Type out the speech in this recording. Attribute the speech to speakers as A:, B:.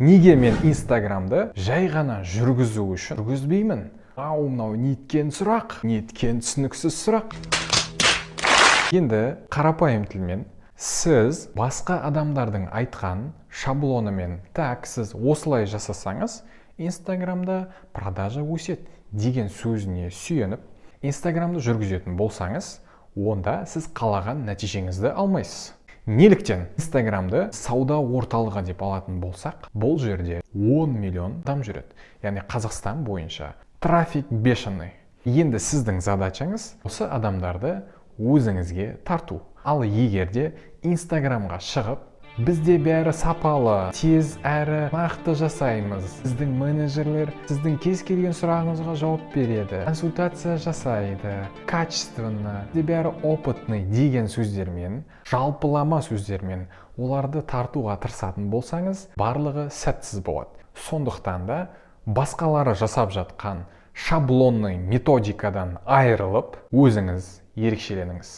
A: Неге мен Инстаграмды жай ғана жүргізу үшін жүргізбеймін? Мынау неткен сұрақ, неткен түсініксіз сұрақ. Енді қарапайым тілмен сіз басқа адамдардың айтқан шаблонымен так сіз осылай жасасаңыз, Инстаграмда продажа өседі деген сөзіне сүйеніп, Инстаграмды жүргізетін болсаңыз, онда сіз қалаған нәтижеңізді алмайсыз. Неліктен? Инстаграмды сауда орталығы деп алатын болсақ, бұл жерде 10 миллион адам жүреді. Яғни Қазақстан бойынша трафик бешеный. Енді сіздің задачаңыз осы адамдарды өзіңізге тарту. Ал егерде Инстаграмға шығып, бізде бәрі сапалы, тез әрі нақты жасаймыз. Сіздің менеджерлер сіздің кез келген сұрағыңызға жауап береді, консультация жасайды, качественно, бізде бәрі опытный деген сөздермен, жалпылама сөздермен оларды тартуға тырысатын болсаңыз, барлығы сәтсіз болады. Сондықтан да басқалары жасап жатқан шаблонный методикадан айырылып, өзіңіз ерекшеленіңіз.